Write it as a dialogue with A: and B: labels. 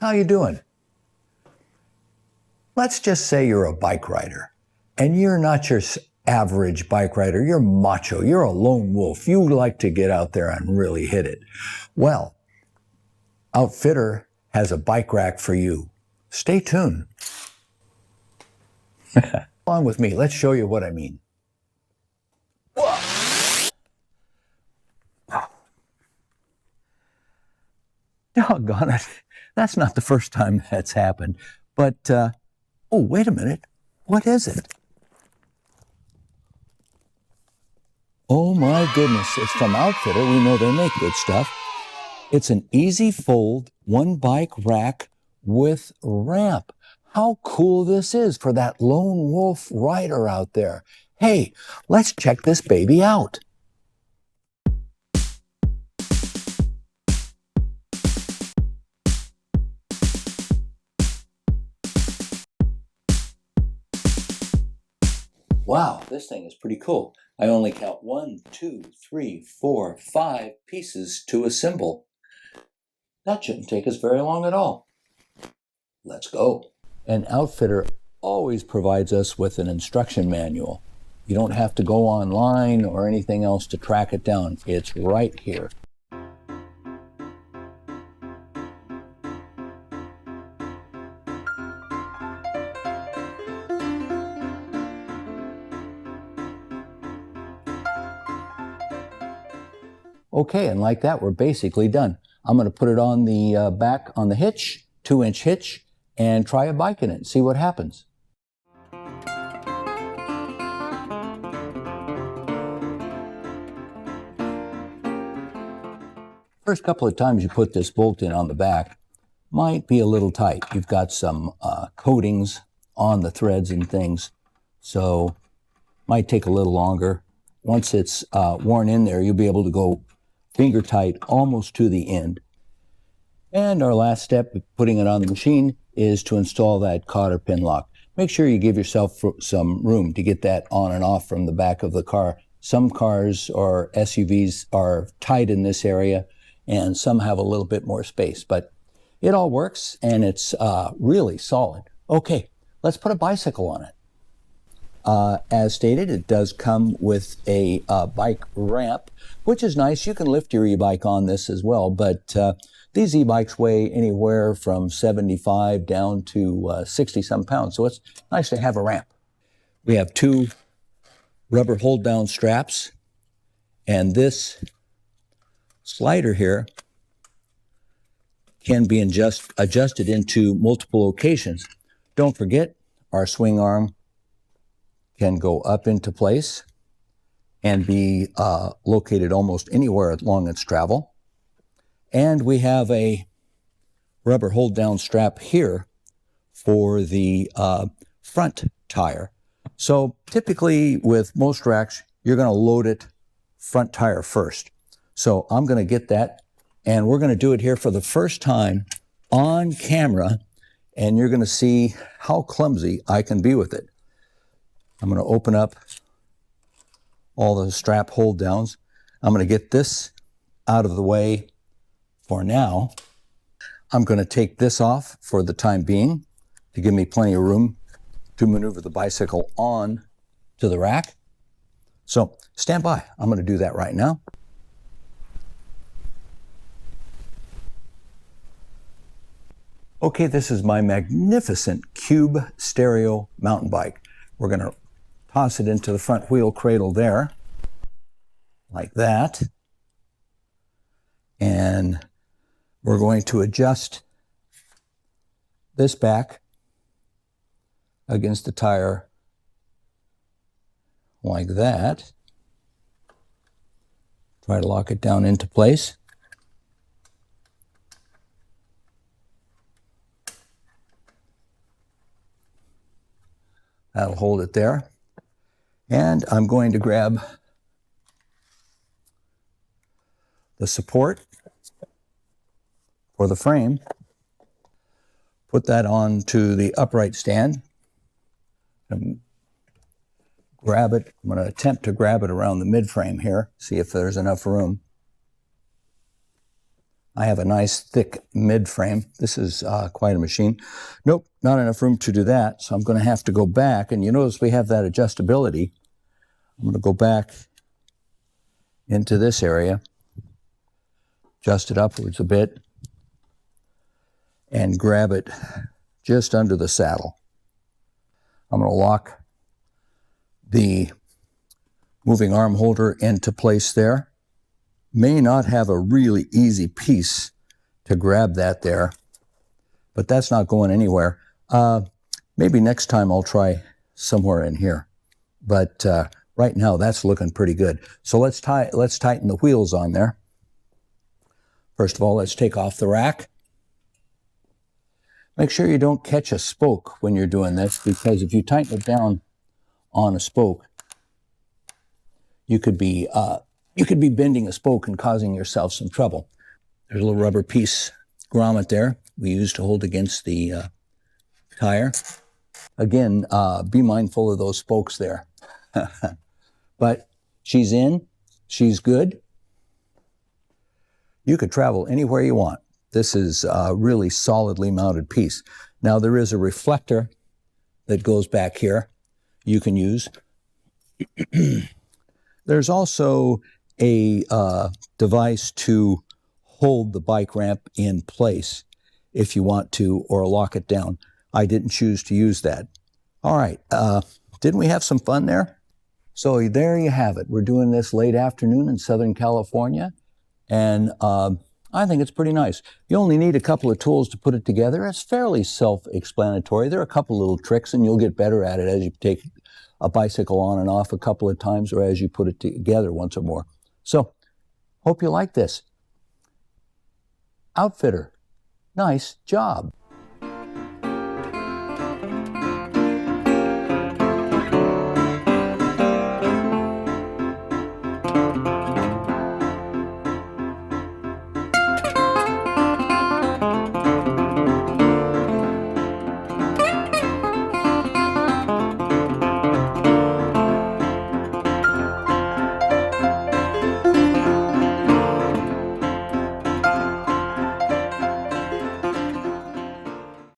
A: How you doing? Let's just say you're a bike rider, and you're not your average bike rider. You're macho. You're a lone wolf. You like to get out there and really hit it. Well, OutfitR has a bike rack for you. Stay tuned. Along with me, let's show you what I mean. Whoa. Doggone it. That's not the first time that's happened. But, oh, wait a minute. What is it? Oh my goodness, it's from OutfitR. We know they make good stuff. It's an easy fold, one bike rack with ramp. How cool this is for that lone wolf rider out there. Hey, let's check this baby out. Wow, this thing is pretty cool. I only count 1, 2, 3, 4, 5 pieces to assemble. That shouldn't take us very long at all. Let's go. And OutfitR always provides us with an instruction manual. You don't have to go online or anything else to track it down. It's right here. Okay, and like that, we're basically done. I'm going to put it on the back on the hitch, 2-inch hitch, and try a bike in it and see what happens. First couple of times you put this bolt in on the back might be a little tight. You've got some coatings on the threads and things, so might take a little longer. Once it's worn in there, you'll be able to go finger tight almost to the end. And our last step, putting it on the machine, is to install that cotter pin lock. Make sure you give yourself some room to get that on and off from the back of the car. Some cars or SUVs are tight in this area, and some have a little bit more space, but it all works, and it's really solid. Okay, let's put a bicycle on it. As stated, it does come with a bike ramp, which is nice. You can lift your e-bike on this as well, but these e-bikes weigh anywhere from 75 down to 60-some pounds, so it's nice to have a ramp. We have 2 rubber hold-down straps, and this slider here can be adjusted into multiple locations. Don't forget, our swing arm can go up into place and be located almost anywhere along its travel. And we have a rubber hold-down strap here for the front tire. So typically with most racks, you're going to load it front tire first. So I'm going to get that, and we're going to do it here for the first time on camera, and you're going to see how clumsy I can be with it. I'm going to open up all the strap hold downs. I'm going to get this out of the way for now. I'm going to take this off for the time being to give me plenty of room to maneuver the bicycle on to the rack. So stand by. I'm going to do that right now. Okay, this is my magnificent Cube stereo mountain bike. We're going to toss it into the front wheel cradle there, like that. And we're going to adjust this back against the tire like that. Try to lock it down into place. That'll hold it there. And I'm going to grab the support for the frame, put that onto the upright stand, and grab it. I'm going to attempt to grab it around the mid-frame here, see if there's enough room. I have a nice thick mid frame. This is quite a machine. Nope, not enough room to do that, so I'm going to have to go back. And you notice we have that adjustability. I'm going to go back into this area, adjust it upwards a bit, and grab it just under the saddle. I'm going to lock the moving arm holder into place there. May not have a really easy piece to grab that there, but that's not going anywhere. Maybe next time I'll try somewhere in here. But right now that's looking pretty good. So let's tighten the wheels on there. First of all, let's take off the rack. Make sure you don't catch a spoke when you're doing this, because if you tighten it down on a spoke, you could be bending a spoke and causing yourself some trouble. There's a little rubber piece grommet there we use to hold against the tire. Again, be mindful of those spokes there. But she's in, she's good. You could travel anywhere you want. This is a really solidly mounted piece. Now there is a reflector that goes back here you can use. There's also a device to hold the bike ramp in place if you want to, or lock it down. I didn't choose to use that. All right, didn't we have some fun there? So there you have it. We're doing this late afternoon in Southern California, and I think it's pretty nice. You only need a couple of tools to put it together. It's fairly self-explanatory. There are a couple little tricks, and you'll get better at it as you take a bicycle on and off a couple of times, or as you put it together once or more. So, hope you like this. OutfitR, nice job.